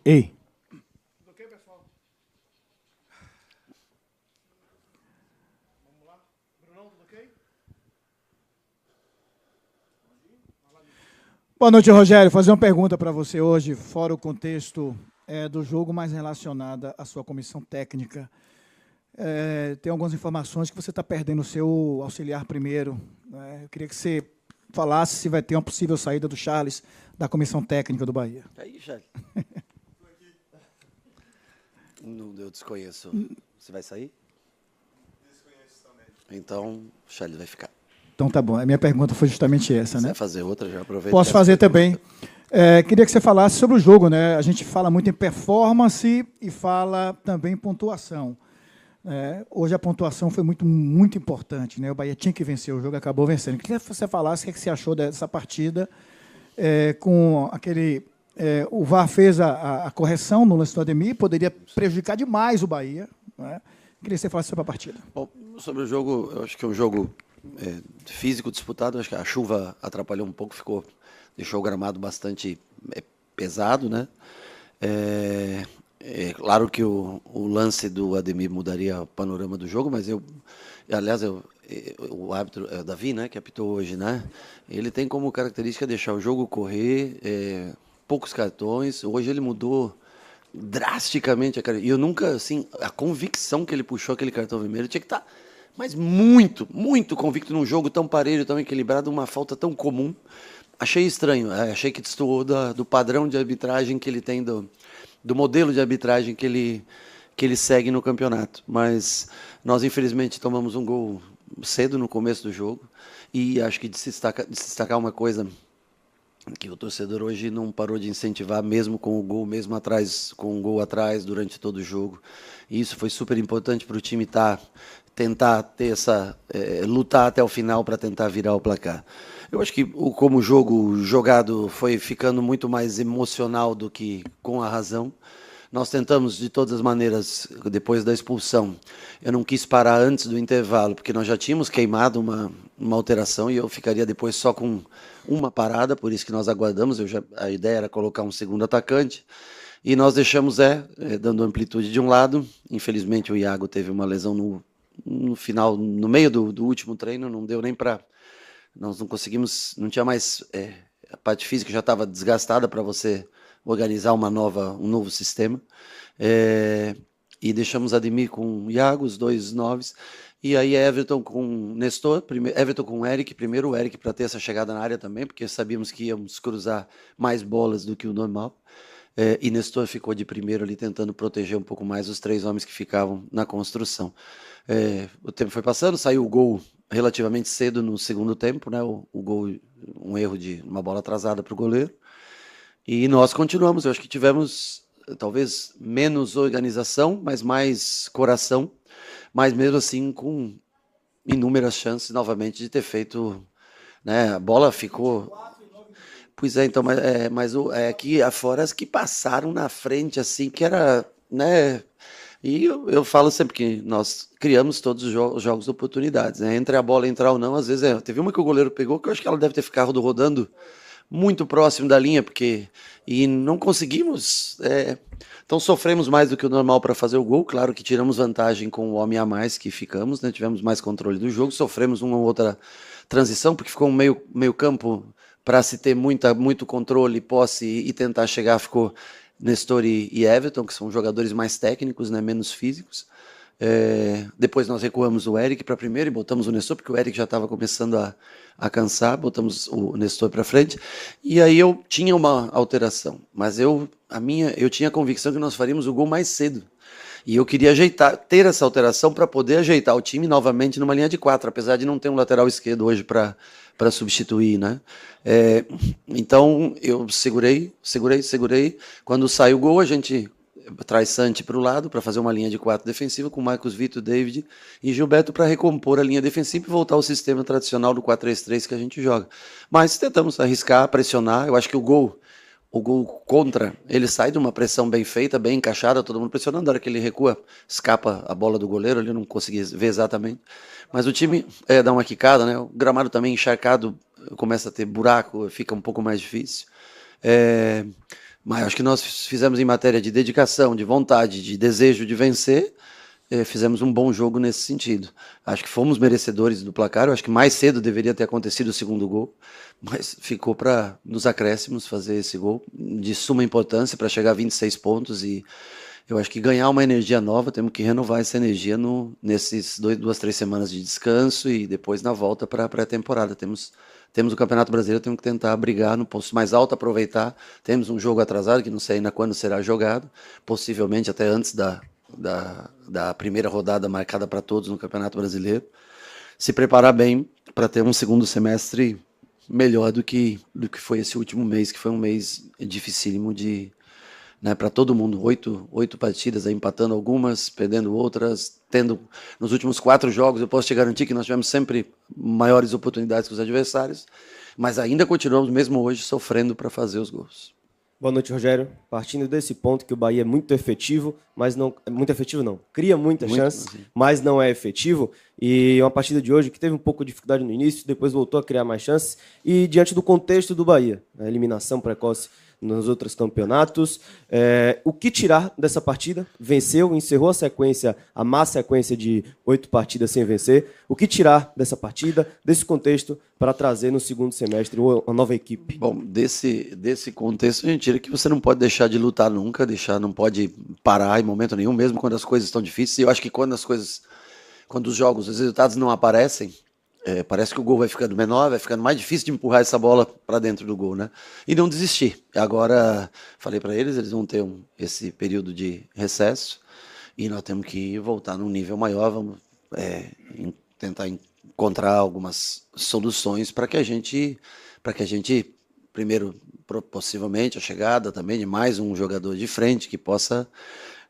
Ei. Tudo ok, pessoal? Vamos lá. Brunão, tudo ok? Boa noite, Rogério. Vou fazer uma pergunta para você hoje, fora o contexto do jogo, mais relacionada à sua comissão técnica. Tem algumas informações que você está perdendo o seu auxiliar primeiro. Eu queria que você falasse se vai ter uma possível saída do Charles da comissão técnica do Bahia. Aí, Charles. Não, eu desconheço. Você vai sair? Desconheço também. Então, o Charles vai ficar. Então tá bom. A minha pergunta foi justamente essa, Se né? vai fazer outra, já aproveita. Posso fazer também. Queria que você falasse sobre o jogo, né? A gente fala muito em performance e fala também em pontuação. Hoje a pontuação foi muito importante, né? O Bahia tinha que vencer o jogo, acabou vencendo. Queria que você falasse o que você achou dessa partida com aquele... o VAR fez a correção no lance do Ademir, poderia prejudicar demais o Bahia, né? Queria que você falasse sobre a partida. Bom, sobre o jogo, eu acho que é um jogo físico disputado. Acho que a chuva atrapalhou um pouco, deixou o gramado bastante pesado, né? Claro que o lance do Ademir mudaria o panorama do jogo, mas aliás, o árbitro, Davi, né, que apitou hoje, né? Ele tem como característica deixar o jogo correr, poucos cartões. Hoje ele mudou drasticamente e eu nunca, assim, a convicção que ele puxou aquele cartão vermelho tinha que estar, mas muito, muito convicto num jogo tão parelho, tão equilibrado, uma falta tão comum. Achei estranho, achei que destoou do padrão de arbitragem que ele tem, do modelo de arbitragem que ele segue no campeonato. Mas nós, infelizmente, tomamos um gol cedo no começo do jogo, e acho que de se destacar uma coisa que o torcedor hoje não parou de incentivar, mesmo com o gol, mesmo atrás, com o gol atrás durante todo o jogo. E isso foi super importante para o time tentar ter lutar até o final para tentar virar o placar. Eu acho que como o jogo jogado foi ficando muito mais emocional do que com a razão. Nós tentamos de todas as maneiras, depois da expulsão. Eu não quis parar antes do intervalo, porque nós já tínhamos queimado uma alteração e eu ficaria depois só com uma parada, por isso que nós aguardamos. A ideia era colocar um segundo atacante e nós deixamos dando amplitude de um lado. Infelizmente o Iago teve uma lesão no final, no meio do último treino, não deu nem para... Nós não conseguimos, não tinha mais... a parte física já estava desgastada para você organizar um novo sistema, e deixamos Ademir com o Iago, os dois noves, e aí Everton com Nestor, Everton com o Eric, primeiro o Eric para ter essa chegada na área também, porque sabíamos que íamos cruzar mais bolas do que o normal, e Nestor ficou de primeiro ali tentando proteger um pouco mais os três homens que ficavam na construção. O tempo foi passando, saiu o gol relativamente cedo no segundo tempo, né? O gol, um erro de uma bola atrasada para o goleiro. E nós continuamos. Eu acho que tivemos talvez menos organização, mas mais coração, mas mesmo assim com inúmeras chances novamente de ter feito, né? A bola ficou... Pois é, então, mas aqui afora as que passaram na frente, assim, que era, né? E eu falo sempre que nós criamos todos os jogos de oportunidades, né? Entre a bola entrar ou não, às vezes teve uma que o goleiro pegou, que eu acho que ela deve ter ficado rodando muito próximo da linha, e não conseguimos, então sofremos mais do que o normal para fazer o gol. Claro que tiramos vantagem com o homem a mais que ficamos, né? Tivemos mais controle do jogo, sofremos uma ou outra transição, porque ficou um meio campo para se ter muito controle, posse e tentar chegar, ficou Nestor e Everton, que são jogadores mais técnicos, né? Menos físicos. Depois nós recuamos o Eric para primeiro e botamos o Nestor, porque o Eric já estava começando a cansar, botamos o Nestor para frente, e aí eu tinha uma alteração, mas eu tinha a convicção que nós faríamos o gol mais cedo, e eu queria ter essa alteração para poder ajeitar o time novamente numa linha de 4, apesar de não ter um lateral esquerdo hoje para substituir, né? Então eu segurei, quando sai o gol a gente traz Santi para o lado para fazer uma linha de 4 defensiva com Marcos Vitor, David e Gilberto para recompor a linha defensiva e voltar ao sistema tradicional do 4-3-3 que a gente joga. Mas tentamos arriscar, pressionar. Eu acho que o gol contra, ele sai de uma pressão bem feita, bem encaixada, todo mundo pressionando. Na hora que ele recua, escapa a bola do goleiro, ele não conseguia ver exatamente. Mas o time dá uma quicada, né? O gramado também encharcado começa a ter buraco, fica um pouco mais difícil. Mas acho que nós fizemos em matéria de dedicação, de vontade, de desejo de vencer, fizemos um bom jogo nesse sentido. Acho que fomos merecedores do placar. Eu acho que mais cedo deveria ter acontecido o segundo gol, mas ficou para nos acréscimos fazer esse gol de suma importância para chegar a 26 pontos. E eu acho que ganhar uma energia nova, temos que renovar essa energia nesses 2, 3 semanas de descanso e depois na volta para a pré-temporada. Temos o Campeonato Brasileiro, temos que tentar brigar no posto mais alto, aproveitar. Temos um jogo atrasado, que não sei ainda quando será jogado, possivelmente até antes da primeira rodada marcada para todos no Campeonato Brasileiro. Se preparar bem para ter um segundo semestre melhor do que foi esse último mês, que foi um mês dificílimo né, para todo mundo. 8 partidas, aí, empatando algumas, perdendo outras, tendo nos últimos 4 jogos, eu posso te garantir que nós tivemos sempre maiores oportunidades que os adversários, mas ainda continuamos, mesmo hoje, sofrendo para fazer os gols. Boa noite, Rogério. Partindo desse ponto que o Bahia é muito efetivo, mas não... Muito efetivo não. Cria muitas chances, mas não é efetivo. E uma partida de hoje que teve um pouco de dificuldade no início, depois voltou a criar mais chances. E diante do contexto do Bahia, a eliminação precoce nos outros campeonatos, o que tirar dessa partida? Venceu, encerrou a má sequência de 8 partidas sem vencer. O que tirar dessa partida, desse contexto, para trazer no segundo semestre uma nova equipe? Bom, desse contexto a gente tira que você não pode deixar de lutar nunca, não pode parar em momento nenhum, mesmo quando as coisas estão difíceis. E eu acho que quando os jogos, os resultados não aparecem, parece que o gol vai ficando menor, vai ficando mais difícil de empurrar essa bola para dentro do gol, né? E não desistir. Agora, falei para eles vão ter esse período de recesso e nós temos que voltar num nível maior, vamos tentar encontrar algumas soluções para que a gente, primeiro, possivelmente a chegada também de mais um jogador de frente que possa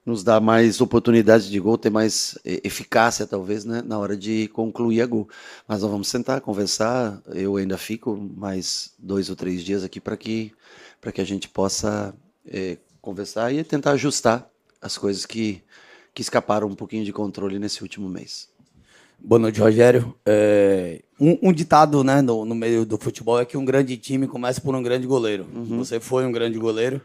nos dar mais oportunidades de gol, ter mais eficácia, talvez, né, na hora de concluir a gol. Mas nós vamos sentar, conversar. Eu ainda fico mais 2 ou 3 dias aqui para que a gente possa conversar e tentar ajustar as coisas que escaparam um pouquinho de controle nesse último mês. Boa noite, Rogério. Um ditado, né, no meio do futebol é que um grande time começa por um grande goleiro. Uhum. Você foi um grande goleiro.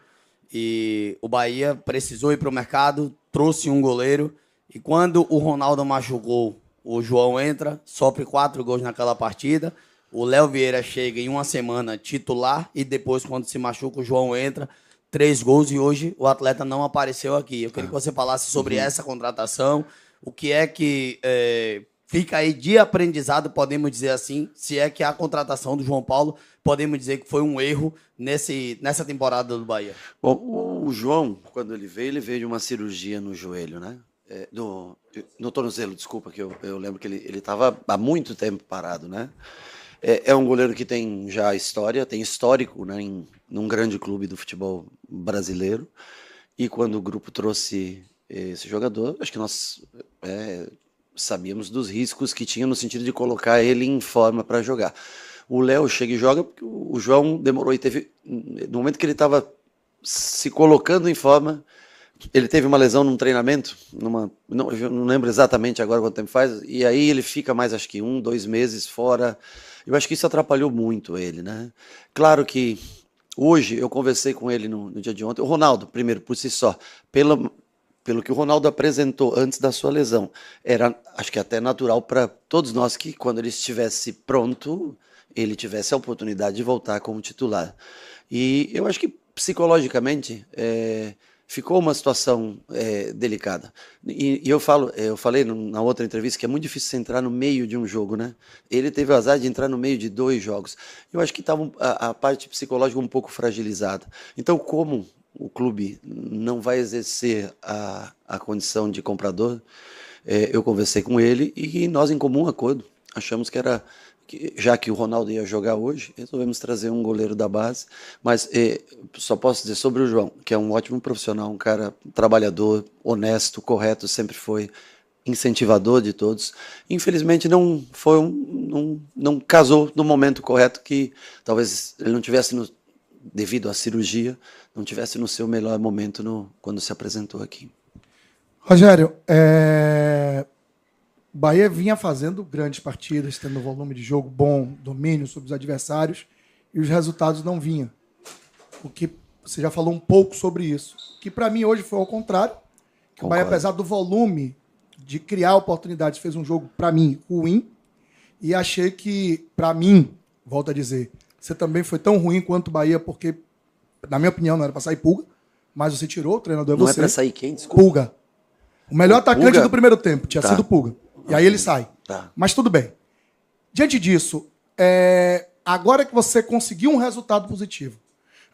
E o Bahia precisou ir para o mercado, trouxe um goleiro, e quando o Ronaldo machucou, o João entra, sofre 4 gols naquela partida, o Léo Vieira chega em uma semana titular, e depois, quando se machuca, o João entra, 3 gols, e hoje o atleta não apareceu aqui. Eu queria que você falasse sobre essa contratação, o que é que fica aí de aprendizado, podemos dizer assim, se é que a contratação do João Paulo, podemos dizer que foi um erro nessa temporada do Bahia. Bom, o João, quando ele veio de uma cirurgia no joelho, né? No tornozelo, desculpa, que eu lembro que ele estava há muito tempo parado, né? É um goleiro que tem já história, tem histórico, né, num grande clube do futebol brasileiro. E quando o grupo trouxe esse jogador, acho que nós sabíamos dos riscos que tinha no sentido de colocar ele em forma para jogar. O Léo chega e joga porque o João demorou e teve... No momento que ele estava se colocando em forma, ele teve uma lesão num treinamento, eu não lembro exatamente agora quanto tempo faz, e aí ele fica mais, acho que 1, 2 meses fora. Eu acho que isso atrapalhou muito ele, né? Claro que hoje eu conversei com ele no dia de ontem. O Ronaldo, primeiro, por si só, pelo que o Ronaldo apresentou antes da sua lesão, era, acho que até natural para todos nós que quando ele estivesse pronto, ele tivesse a oportunidade de voltar como titular. E eu acho que psicologicamente ficou uma situação delicada. E eu falei na outra entrevista que é muito difícil você entrar no meio de um jogo, né? Ele teve o azar de entrar no meio de 2 jogos. Eu acho que estava a parte psicológica um pouco fragilizada. Então, como o clube não vai exercer a condição de comprador, eu conversei com ele e nós, em comum acordo, achamos que era... já que o Ronaldo ia jogar hoje, resolvemos trazer um goleiro da base, mas só posso dizer sobre o João, que é um ótimo profissional, um cara trabalhador, honesto, correto, sempre foi incentivador de todos. Infelizmente não casou no momento correto, que talvez ele não tivesse, devido à cirurgia, não tivesse no seu melhor momento quando se apresentou aqui. Rogério, Bahia vinha fazendo grandes partidas, tendo volume de jogo bom, domínio sobre os adversários, e os resultados não vinham. O que você já falou um pouco sobre isso, que para mim hoje foi ao contrário, que o Bahia, apesar do volume de criar oportunidades, fez um jogo, para mim, ruim, e achei que, para mim, volto a dizer, você também foi tão ruim quanto o Bahia, porque, na minha opinião, não era para sair Pulga, mas você tirou, o treinador é você. Não é para sair quem? Desculpa. Pulga. O melhor atacante Pulga? do primeiro tempo tinha sido Pulga. E aí ele sai. Tá. Mas tudo bem. Diante disso, agora que você conseguiu um resultado positivo,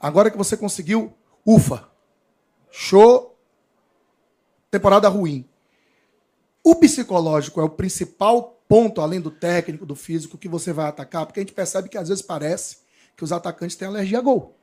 agora que você conseguiu, ufa, show, temporada ruim. O psicológico é o principal ponto, além do técnico, do físico, que você vai atacar, porque a gente percebe que às vezes parece que os atacantes têm alergia a gol.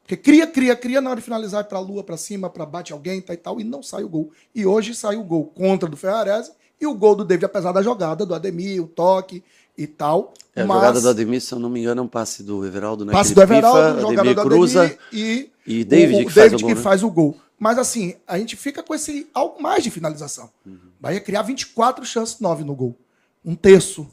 Porque cria, na hora de finalizar, para a lua, para cima, para bate alguém e tal, e não sai o gol. E hoje saiu o gol contra do Ferrarese e o gol do David, apesar da jogada do Ademir, o toque e tal. A jogada do Ademir, se eu não me engano, é um passe do Everaldo, né? Passe do Everaldo, jogada Ademir do cruza Ademir e David, o David que faz o gol. Mas assim, a gente fica com esse algo mais de finalização. Bahia criar 24 chances, 9 no gol. Um terço.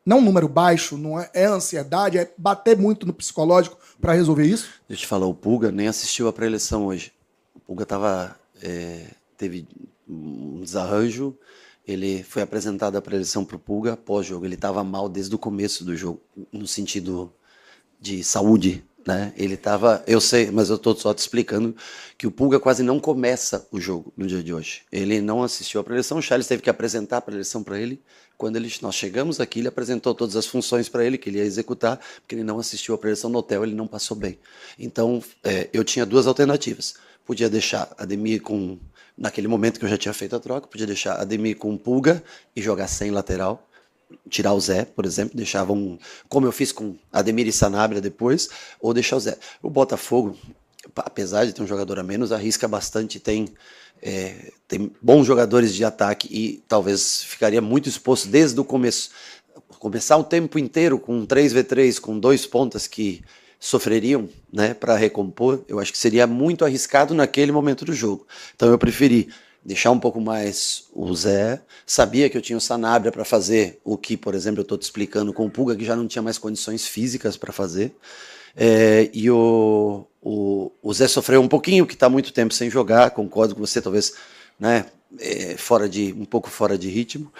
Não um número baixo, não é ansiedade, é bater muito no psicológico para resolver isso. Deixa eu te falar, o Pulga nem assistiu a pré-eleição hoje. O Pulga teve um desarranjo, ele foi apresentado a pré-eleição para o Pulga pós-jogo. Ele estava mal desde o começo do jogo, no sentido de saúde, né? Ele estava, eu sei, mas eu estou só te explicando que o Pulga quase não começa o jogo no dia de hoje. Ele não assistiu a pré-eleição, o Charles teve que apresentar a pré-eleição para ele. Quando nós chegamos aqui, ele apresentou todas as funções para ele que ele ia executar, porque ele não assistiu a pré-eleição no hotel, ele não passou bem. Então, eu tinha duas alternativas. Podia deixar Ademir naquele momento que eu já tinha feito a troca, podia deixar Ademir com Pulga e jogar sem lateral, tirar o Zé, por exemplo, deixava como eu fiz com Ademir e Sanabria depois, ou deixar o Zé. O Botafogo, apesar de ter um jogador a menos, arrisca bastante, tem bons jogadores de ataque e talvez ficaria muito exposto desde o começo. Começar o tempo inteiro com um 3v3, com 2 pontas que sofreriam, né, para recompor, eu acho que seria muito arriscado naquele momento do jogo. Então eu preferi deixar um pouco mais o Zé, sabia que eu tinha o Sanabria para fazer o que, por exemplo, eu estou te explicando com o Pulga, que já não tinha mais condições físicas para fazer, e o Zé sofreu um pouquinho, que está muito tempo sem jogar, concordo com você, talvez, né, um pouco fora de ritmo.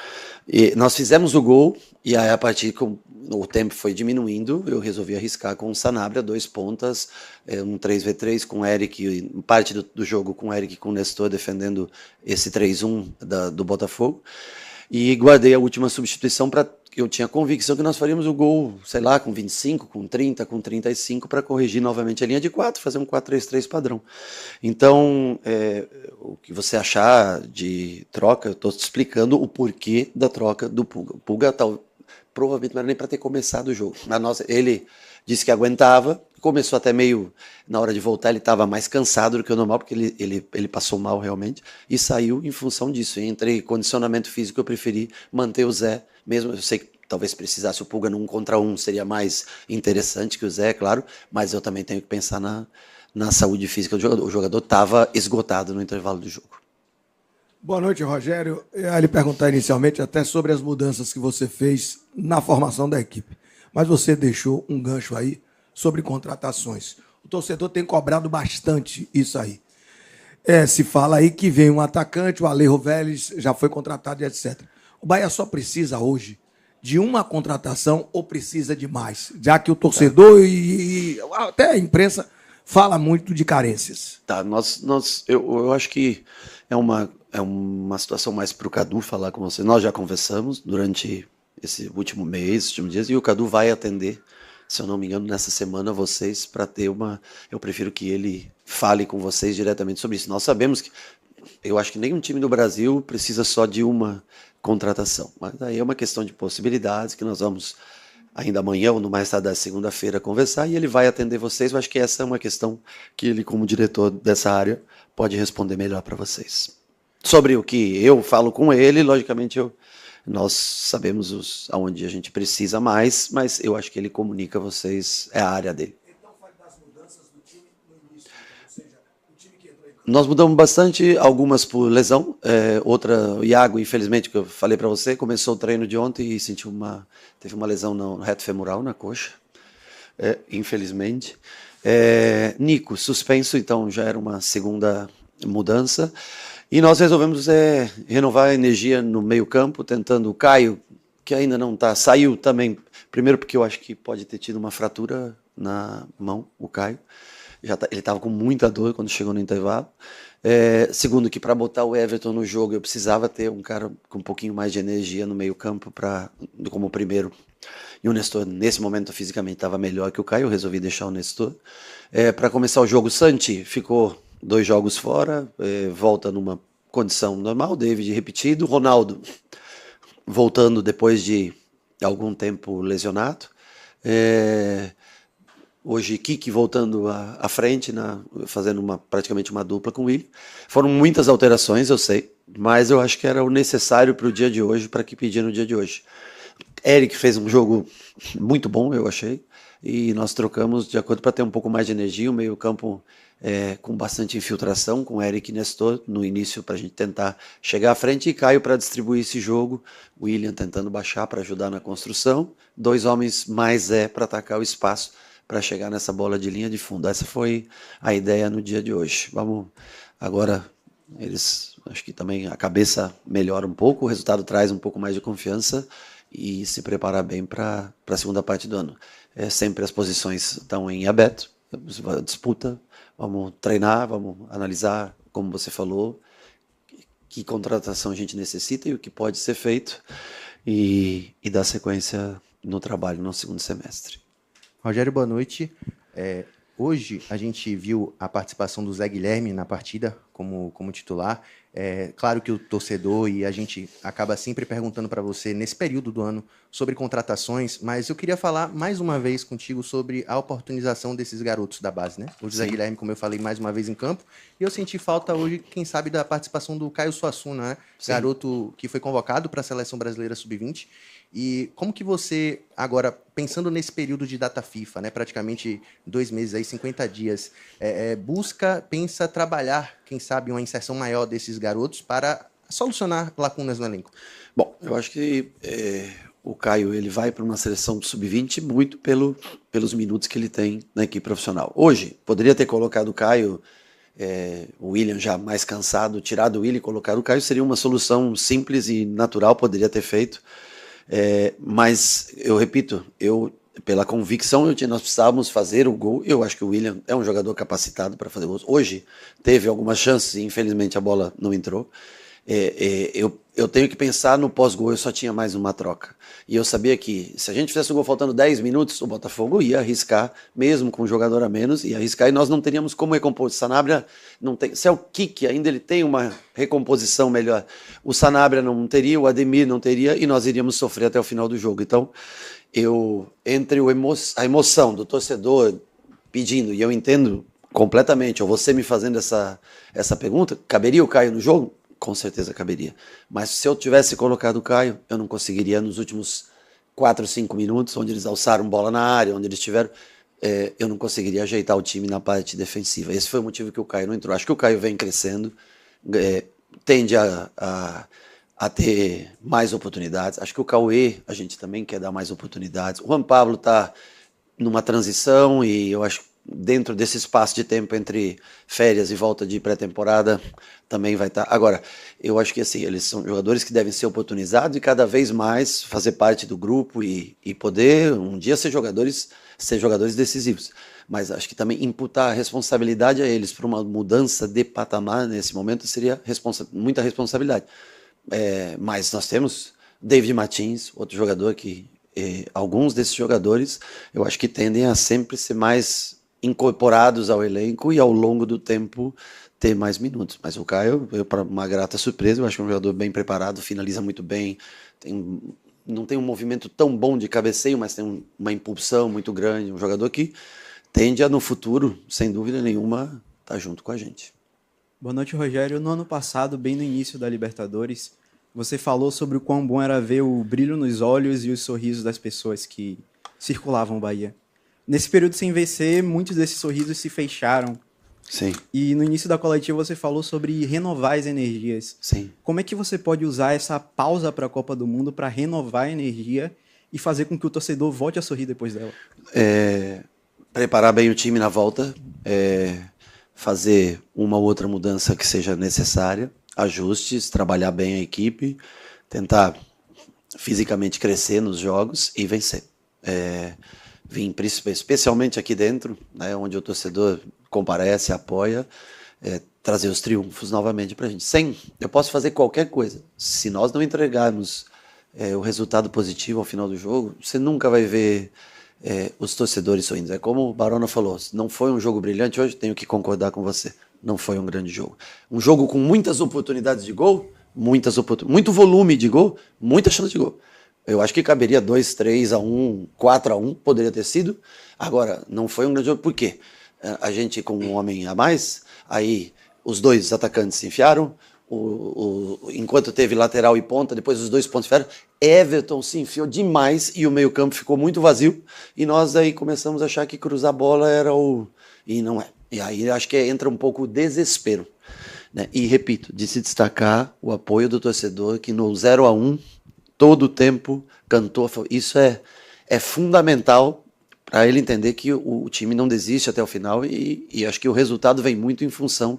E nós fizemos o gol, e aí a partir que o tempo foi diminuindo, eu resolvi arriscar com o Sanabria, 2 pontas, um 3v3 com o Eric, parte do jogo com o Eric e com o Nestor defendendo esse 3-1 do Botafogo. E guardei a última substituição para que eu tinha convicção que nós faríamos o gol, sei lá, com 25, com 30, com 35, para corrigir novamente a linha de 4, fazer um 4-3-3 padrão. Então, o que você achar de troca, eu estou te explicando o porquê da troca do Pulga. O Pulga provavelmente não era nem para ter começado o jogo. Ele disse que aguentava, começou até meio, na hora de voltar ele estava mais cansado do que o normal, porque ele passou mal realmente, e saiu em função disso. Entre condicionamento físico eu preferi manter o Zé, mesmo eu sei que talvez precisasse o Pulga num contra um, seria mais interessante que o Zé, claro, mas eu também tenho que pensar na saúde física do jogador. O jogador estava esgotado no intervalo do jogo. Boa noite, Rogério. Eu ia lhe perguntar inicialmente até sobre as mudanças que você fez na formação da equipe. Mas você deixou um gancho aí sobre contratações. O torcedor tem cobrado bastante isso aí. Se fala aí que vem um atacante, o Alejo Vélez já foi contratado e etc. O Bahia só precisa hoje de uma contratação ou precisa de mais? Já que o torcedor e até a imprensa fala muito de carências. Tá, eu acho que é uma situação mais para o Cadu falar com você. Nós já conversamos durante esse último mês, esses últimos dias, e o Cadu vai atender, se eu não me engano, nessa semana vocês para ter eu prefiro que ele fale com vocês diretamente sobre isso. Nós sabemos que eu acho que nenhum time do Brasil precisa só de uma contratação, mas aí é uma questão de possibilidades que nós vamos ainda amanhã ou no mais tarde da segunda-feira conversar e ele vai atender vocês. Eu acho que essa é uma questão que ele, como diretor dessa área, pode responder melhor para vocês. Sobre o que eu falo com ele, logicamente nós sabemos aonde a gente precisa mais, mas eu acho que ele comunica a vocês, é a área dele. Então, fale das mudanças do time no início, ou seja, o time que entrou em campo. Nós mudamos bastante, algumas por lesão, outra, o Iago, infelizmente, que eu falei para você, começou o treino de ontem e teve uma lesão no reto femoral, na coxa, infelizmente. Nico, suspenso, então já era uma segunda mudança. E nós resolvemos renovar a energia no meio-campo, tentando o Caio, que ainda não está, saiu também, primeiro porque eu acho que pode ter tido uma fratura na mão, o Caio. Ele estava com muita dor quando chegou no intervalo. Segundo, que para botar o Everton no jogo eu precisava ter um cara com um pouquinho mais de energia no meio-campo como primeiro. E o Nestor, nesse momento, fisicamente estava melhor que o Caio, eu resolvi deixar o Nestor. Para começar o jogo, Santi ficou 2 jogos fora, volta numa condição normal, David repetido, Ronaldo voltando depois de algum tempo lesionado. Hoje, Kiki voltando à frente, fazendo praticamente uma dupla com o Willian. Foram muitas alterações, eu sei, mas eu acho que era o necessário para o dia de hoje, para que pedir no dia de hoje. Eric fez um jogo muito bom, eu achei, e nós trocamos de acordo para ter um pouco mais de energia, o meio-campo com bastante infiltração, com Eric e Nestor no início para a gente tentar chegar à frente, e Caio para distribuir esse jogo, Willian tentando baixar para ajudar na construção, 2 homens mais para atacar o espaço, para chegar nessa bola de linha de fundo. Essa foi a ideia no dia de hoje. Vamos agora, acho que também a cabeça melhora um pouco, o resultado traz um pouco mais de confiança e se preparar bem para a segunda parte do ano. Sempre as posições estão em aberto, disputa, vamos treinar, vamos analisar, como você falou, que contratação a gente necessita e o que pode ser feito e dar sequência no trabalho no segundo semestre. Rogério, boa noite. Hoje a gente viu a participação do Zé Guilherme na partida como titular. Claro que o torcedor e a gente acaba sempre perguntando para você nesse período do ano sobre contratações, mas eu queria falar mais uma vez contigo sobre a oportunização desses garotos da base, né? O Zé Guilherme, como eu falei, mais uma vez em campo, e eu senti falta hoje, quem sabe, da participação do Caio Suassuna, né? Garoto que foi convocado para a Seleção Brasileira Sub-20. E como que você, agora, pensando nesse período de data FIFA, né, praticamente 2 meses, aí, 50 dias, pensa trabalhar, quem sabe, uma inserção maior desses garotos para solucionar lacunas no elenco? Bom, eu acho que o Caio ele vai para uma seleção do Sub-20 muito pelos minutos que ele tem na equipe profissional. Hoje, poderia ter colocado o Caio, o Willian já mais cansado, tirado o Willian e colocado o Caio, seria uma solução simples e natural, poderia ter feito. Mas eu repito, pela convicção nós precisávamos fazer o gol. Eu acho que o Willian é um jogador capacitado para fazer gols. Hoje teve algumas chances e infelizmente a bola não entrou. Eu tenho que pensar no pós-gol, eu só tinha mais uma troca. E eu sabia que se a gente fizesse o gol faltando 10 minutos, o Botafogo ia arriscar, mesmo com um jogador a menos, ia arriscar e nós não teríamos como recompor. O Sanabria não tem. Se é o Kiki, ainda ele tem uma recomposição melhor. O Sanabria não teria, o Ademir não teria e nós iríamos sofrer até o final do jogo. Então, entre a emoção do torcedor pedindo, e eu entendo completamente, ou você me fazendo essa pergunta, caberia o Caio no jogo? Com certeza caberia. Mas se eu tivesse colocado o Caio, eu não conseguiria nos últimos 4, 5 minutos, onde eles alçaram bola na área, onde eles tiveram, eu não conseguiria ajeitar o time na parte defensiva. Esse foi o motivo que o Caio não entrou. Acho que o Caio vem crescendo, tende a ter mais oportunidades. Acho que o Cauê, a gente também quer dar mais oportunidades. O Juan Pablo está numa transição e eu acho que dentro desse espaço de tempo entre férias e volta de pré-temporada também vai estar. Agora, eu acho que assim, eles são jogadores que devem ser oportunizados e cada vez mais fazer parte do grupo e poder um dia ser jogadores decisivos. Mas acho que também imputar a responsabilidade a eles por uma mudança de patamar nesse momento seria muita responsabilidade. Mas nós temos David Martins, outro jogador que alguns desses jogadores eu acho que tendem a sempre ser mais incorporados ao elenco e ao longo do tempo ter mais minutos. Mas o Caio, para uma grata surpresa, eu acho que é um jogador bem preparado, finaliza muito bem, não tem um movimento tão bom de cabeceio, mas tem uma impulsão muito grande, um jogador que tende a no futuro, sem dúvida nenhuma, estar junto com a gente. Boa noite, Rogério. No ano passado, bem no início da Libertadores, você falou sobre o quão bom era ver o brilho nos olhos e os sorrisos das pessoas que circulavam o Bahia. Nesse período sem vencer, muitos desses sorrisos se fecharam. Sim. E no início da coletiva você falou sobre renovar as energias. Sim. Como é que você pode usar essa pausa para a Copa do Mundo para renovar a energia e fazer com que o torcedor volte a sorrir depois dela? preparar bem o time na volta, fazer uma ou outra mudança que seja necessária, ajustes, trabalhar bem a equipe, tentar fisicamente crescer nos jogos e vencer. Vim especialmente aqui dentro, né, onde o torcedor comparece, apoia, trazer os triunfos novamente para a gente. Eu posso fazer qualquer coisa. Se nós não entregarmos o resultado positivo ao final do jogo, você nunca vai ver os torcedores sorrindo. É como o Barona falou, não foi um jogo brilhante hoje, tenho que concordar com você. Não foi um grande jogo. Um jogo com muitas oportunidades de gol, muito volume de gol, muita chance de gol. Eu acho que caberia 2, 3-1, 4-1, poderia ter sido. Agora, não foi um grande jogo. Por quê? A gente, com um homem a mais, aí os dois atacantes se enfiaram, enquanto teve lateral e ponta, depois os dois pontos enfiaram, Everton se enfiou demais e o meio-campo ficou muito vazio. E nós aí começamos a achar que cruzar a bola era E não é. E aí acho que entra um pouco o desespero. Né? E repito, de se destacar o apoio do torcedor que no 0-1 todo o tempo cantou. Isso é fundamental para ele entender que o time não desiste até o final e acho que o resultado vem muito em função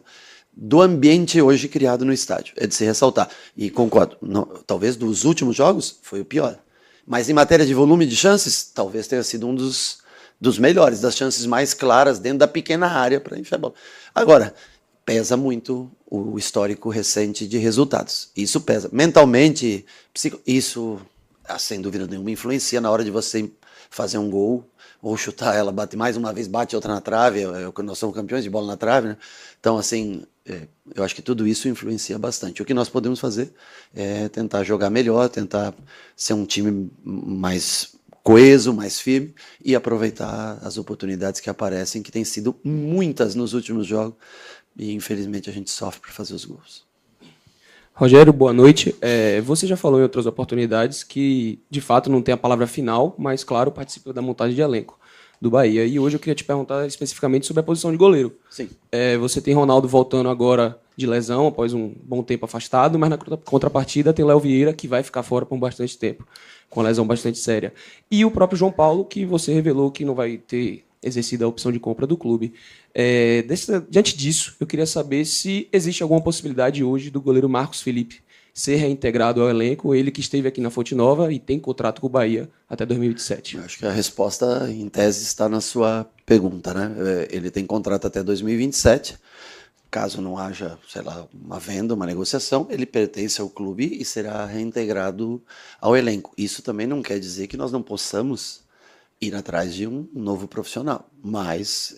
do ambiente hoje criado no estádio. É de se ressaltar. E concordo, talvez dos últimos jogos foi o pior. Mas em matéria de volume de chances, talvez tenha sido um dos melhores, das chances mais claras dentro da pequena área para enfiar a bola. Agora, pesa muito o histórico recente de resultados. Isso pesa. Mentalmente, isso, sem dúvida nenhuma, influencia na hora de você fazer um gol ou chutar ela, bate mais uma vez, bate outra na trave. Nós somos campeões de bola na trave, né? Então, assim, eu acho que tudo isso influencia bastante. O que nós podemos fazer é tentar jogar melhor, tentar ser um time mais coeso, mais firme e aproveitar as oportunidades que aparecem, que têm sido muitas nos últimos jogos. E, infelizmente, a gente sofre para fazer os gols. Rogério, boa noite. Você já falou em outras oportunidades que, de fato, não tem a palavra final, mas, claro, participa da montagem de elenco do Bahia. E hoje eu queria te perguntar especificamente sobre a posição de goleiro. Sim. Você tem Ronaldo voltando agora de lesão, após um bom tempo afastado, mas na contrapartida tem Léo Vieira, que vai ficar fora por bastante tempo, com uma lesão bastante séria. E o próprio João Paulo, que você revelou que não vai ter exercido a opção de compra do clube. Diante disso, eu queria saber se existe alguma possibilidade hoje do goleiro Marcos Felipe ser reintegrado ao elenco, ele que esteve aqui na Fonte Nova e tem contrato com o Bahia até 2027. Acho que a resposta, em tese, está na sua pergunta, né? Ele tem contrato até 2027. Caso não haja, sei lá, uma venda, uma negociação, ele pertence ao clube e será reintegrado ao elenco. Isso também não quer dizer que nós não possamos ir atrás de um novo profissional. Mas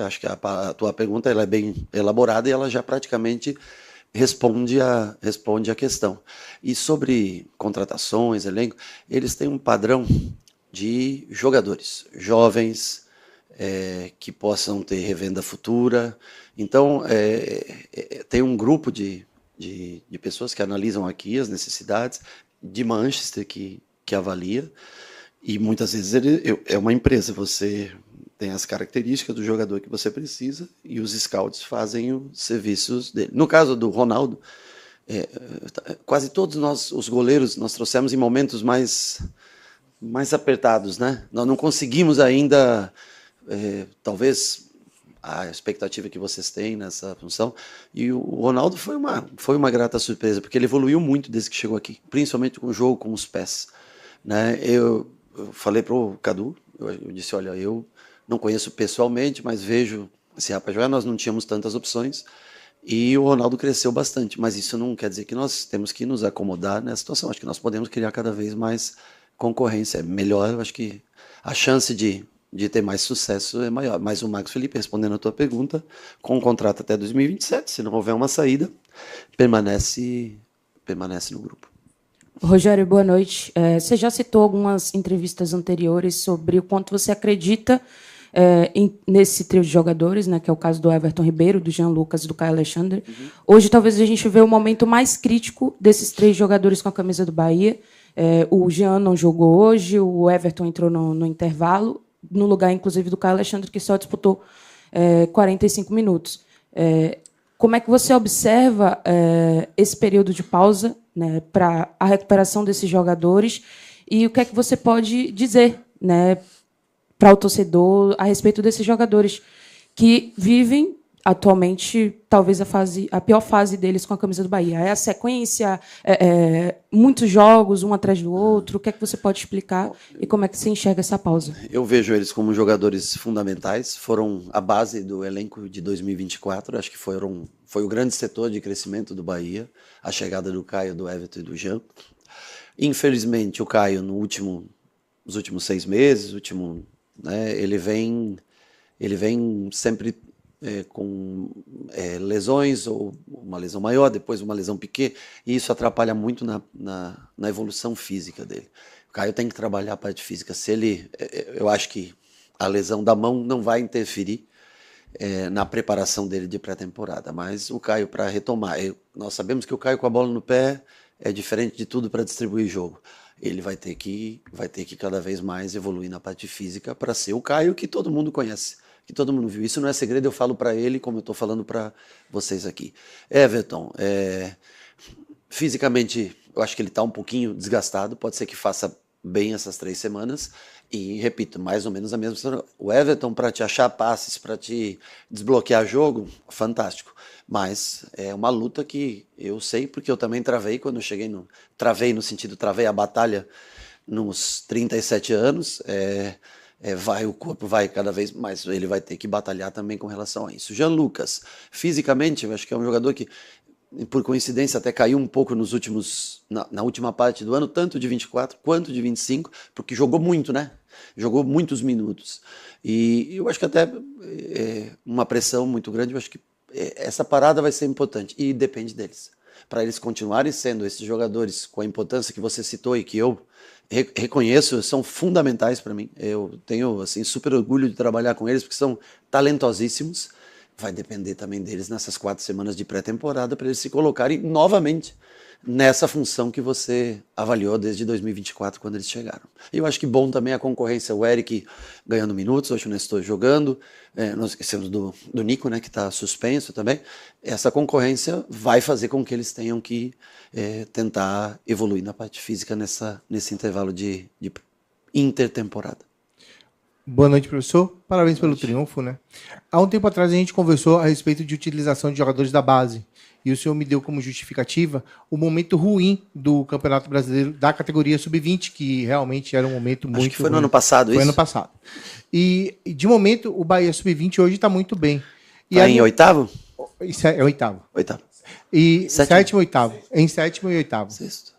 acho que a tua pergunta ela é bem elaborada e ela já praticamente responde a questão. E sobre contratações, elenco, eles têm um padrão de jogadores jovens, que possam ter revenda futura. Então, tem um grupo de pessoas que analisam aqui as necessidades, de Manchester que avalia, e muitas vezes é uma empresa, você tem as características do jogador que você precisa e os scouts fazem os serviços dele. No caso do Ronaldo, quase todos nós, os goleiros, nós trouxemos em momentos mais apertados, né? Nós não conseguimos ainda, talvez, a expectativa que vocês têm nessa função. E o Ronaldo foi uma grata surpresa, porque ele evoluiu muito desde que chegou aqui, principalmente com o jogo, com os pés. Né? Eu falei para o Cadu, eu disse, olha, eu não conheço pessoalmente, mas vejo esse rapaz jogar, nós não tínhamos tantas opções, e o Ronaldo cresceu bastante, mas isso não quer dizer que nós temos que nos acomodar nessa situação, acho que nós podemos criar cada vez mais concorrência, é melhor, eu acho que a chance de ter mais sucesso é maior. Mas o Marcos Felipe, respondendo a tua pergunta, com um contrato até 2027, se não houver uma saída, permanece no grupo. Rogério, boa noite. Você já citou algumas entrevistas anteriores sobre o quanto você acredita nesse trio de jogadores, né, que é o caso do Everton Ribeiro, do Jean Lucas e do Caio Alexandre. Uhum. Hoje, talvez a gente vê o momento mais crítico desses três jogadores com a camisa do Bahia. O Jean não jogou hoje, o Everton entrou no intervalo, no lugar, inclusive, do Caio Alexandre, que só disputou 45 minutos. Como é que você observa esse período de pausa, né, para a recuperação desses jogadores, e o que é que você pode dizer, né, para o torcedor a respeito desses jogadores que vivem atualmente talvez a pior fase deles com a camisa do Bahia? É a sequência, muitos jogos, um atrás do outro? O que é que você pode explicar e como é que você enxerga essa pausa? Eu vejo eles como jogadores fundamentais, foram a base do elenco de 2024, acho que foi o grande setor de crescimento do Bahia, a chegada do Caio, do Everton e do Jean. Infelizmente, o Caio, nos últimos 6 meses, ele vem sempre com lesões, ou uma lesão maior, depois uma lesão pequena, e isso atrapalha muito na evolução física dele. O Caio tem que trabalhar a parte física. Eu acho que a lesão da mão não vai interferir na preparação dele de pré-temporada, mas o Caio, para retomar, nós sabemos que o Caio com a bola no pé é diferente de tudo para distribuir jogo. Ele vai ter que cada vez mais evoluir na parte física para ser o Caio que todo mundo conhece, que todo mundo viu. Isso não é segredo, eu falo para ele como eu estou falando para vocês aqui. Everton, fisicamente, eu acho que ele está um pouquinho desgastado, pode ser que faça bem essas 3 semanas, e repito, mais ou menos a mesma história. O Everton, para te achar passes, para te desbloquear jogo, fantástico. Mas é uma luta que eu sei, porque eu também travei quando eu cheguei travei a batalha nos 37 anos, o corpo vai cada vez mais, ele vai ter que batalhar também com relação a isso. Jean Lucas, fisicamente, eu acho que é um jogador que, por coincidência, até caiu um pouco na última parte do ano, tanto de 24 quanto de 25, porque jogou muito, né? Jogou muitos minutos. E eu acho que até uma pressão muito grande, eu acho que essa parada vai ser importante, e depende deles. Para eles continuarem sendo esses jogadores com a importância que você citou e que eu reconheço, são fundamentais para mim. Eu tenho assim, super orgulho de trabalhar com eles, porque são talentosíssimos. Vai depender também deles nessas 4 semanas de pré-temporada para eles se colocarem novamente nessa função que você avaliou desde 2024, quando eles chegaram. E eu acho que bom também a concorrência, o Eric ganhando minutos, hoje o Nestor jogando, nós esquecemos do Nico, né, que está suspenso também. Essa concorrência vai fazer com que eles tenham que tentar evoluir na parte física nesse intervalo de intertemporada. Boa noite, professor. Parabéns pelo triunfo, né? Há um tempo atrás a gente conversou a respeito de utilização de jogadores da base. E o senhor me deu como justificativa o momento ruim do Campeonato Brasileiro da categoria Sub-20, que realmente era um momento muito ruim. Acho que foi no ano passado, isso? Foi ano passado. E, de momento, o Bahia Sub-20 hoje está muito bem. Está em oitavo? Isso é oitavo. Oitavo. E sétimo e oitavo. Em sétimo e oitavo. Sexto.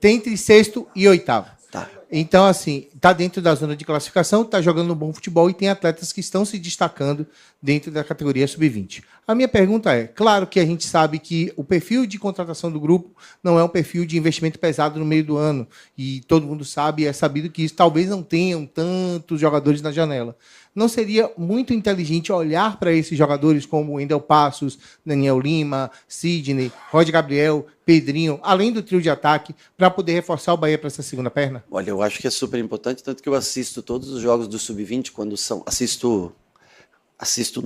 Tem entre sexto e oitavo. Tá. Então, assim, está dentro da zona de classificação, está jogando um bom futebol e tem atletas que estão se destacando dentro da categoria Sub-20. A minha pergunta é, claro que a gente sabe que o perfil de contratação do grupo não é um perfil de investimento pesado no meio do ano, e todo mundo sabe, é sabido que isso talvez não tenham tantos jogadores na janela. Não seria muito inteligente olhar para esses jogadores como Wendel Passos, Daniel Lima, Sidney, Roger Gabriel, Pedrinho, além do trio de ataque, para poder reforçar o Bahia para essa segunda perna? Olha, eu acho que é super importante, tanto que eu assisto todos os jogos do Sub-20 quando são... Assisto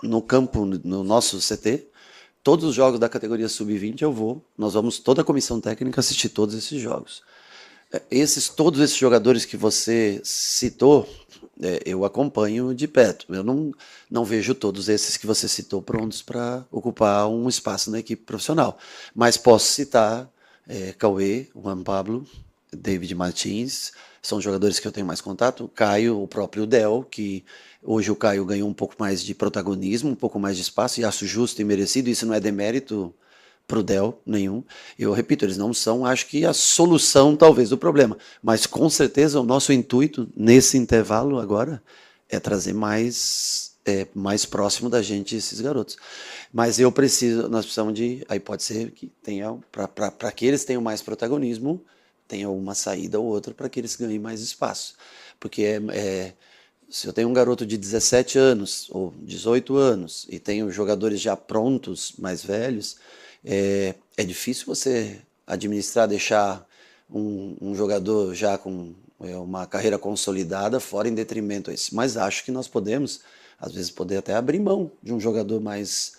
no campo, no nosso CT, todos os jogos da categoria Sub-20 nós vamos, toda a comissão técnica, assistir todos esses jogos. Todos esses jogadores que você citou, eu acompanho de perto. Eu não vejo todos esses que você citou prontos para ocupar um espaço na equipe profissional. Mas posso citar Cauê, Juan Pablo, David Martins, são jogadores que eu tenho mais contato. Caio, o próprio Del, que hoje o Caio ganhou um pouco mais de protagonismo, um pouco mais de espaço, e acho justo e merecido. Isso não é demérito para o Del nenhum. Eu repito, eles não são, acho que, a solução talvez do problema, mas com certeza o nosso intuito nesse intervalo agora é trazer mais próximo da gente esses garotos. Mas nós precisamos aí pode ser que tenha, para que eles tenham mais protagonismo, tenha uma saída ou outra para que eles ganhem mais espaço. Porque se eu tenho um garoto de 17 anos ou 18 anos e tenho jogadores já prontos, mais velhos, é difícil você administrar, deixar um jogador já com uma carreira consolidada fora em detrimento a esse. Mas acho que nós podemos, às vezes, até abrir mão de um jogador mais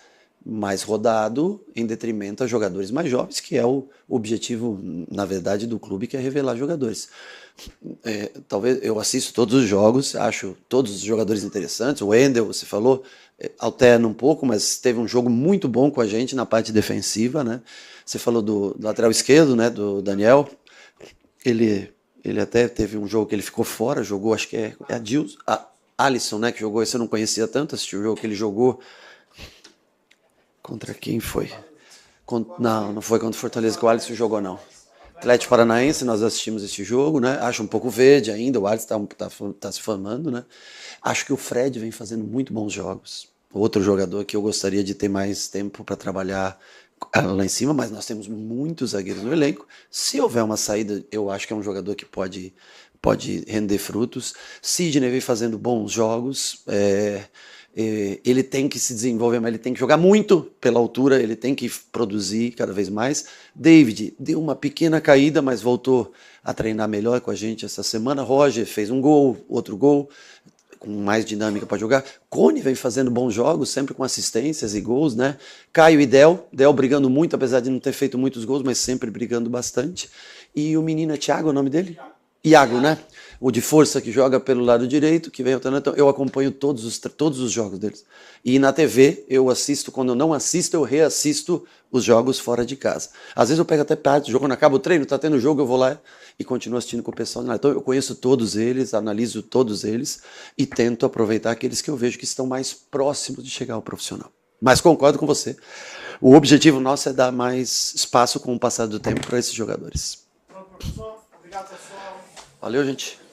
mais rodado em detrimento a jogadores mais jovens, que é o objetivo, na verdade, do clube, que é revelar jogadores. Talvez eu assisto todos os jogos, acho todos os jogadores interessantes. O Wendel, você falou, alterna um pouco, mas teve um jogo muito bom com a gente na parte defensiva, né? Você falou do lateral esquerdo, né, do Daniel. Ele até teve um jogo que ele ficou fora, jogou, acho que é a Alisson, né, que jogou, esse eu não conhecia tanto, assisti o jogo que ele jogou. Contra quem foi? Não foi contra o Fortaleza que o Alisson jogou, não. Atlético Paranaense, nós assistimos esse jogo, né? Acho um pouco verde ainda, o Alisson tá se formando, né? Acho que o Fred vem fazendo muito bons jogos. Outro jogador que eu gostaria de ter mais tempo para trabalhar lá em cima, mas nós temos muitos zagueiros no elenco. Se houver uma saída, eu acho que é um jogador que pode render frutos. Sidney vem fazendo bons jogos. Ele tem que se desenvolver, mas ele tem que jogar muito pela altura, ele tem que produzir cada vez mais. David deu uma pequena caída, mas voltou a treinar melhor com a gente essa semana. Roger fez um gol, outro gol, com mais dinâmica para jogar. Cone vem fazendo bons jogos, sempre com assistências e gols, né? Caio e Del brigando muito, apesar de não ter feito muitos gols, mas sempre brigando bastante. E o menino é Thiago, é o nome dele? Iago, né? O de força que joga pelo lado direito, que vem alternando. Então, eu acompanho todos os jogos deles. E na TV, eu assisto, quando eu não assisto, eu reassisto os jogos fora de casa. Às vezes eu pego até parte do jogo, quando acaba o treino, tá tendo jogo, eu vou lá e continuo assistindo com o pessoal. Então eu conheço todos eles, analiso todos eles e tento aproveitar aqueles que eu vejo que estão mais próximos de chegar ao profissional. Mas concordo com você. O objetivo nosso é dar mais espaço com o passar do tempo para esses jogadores. Pronto, professor. Obrigado, pessoal. Valeu, gente.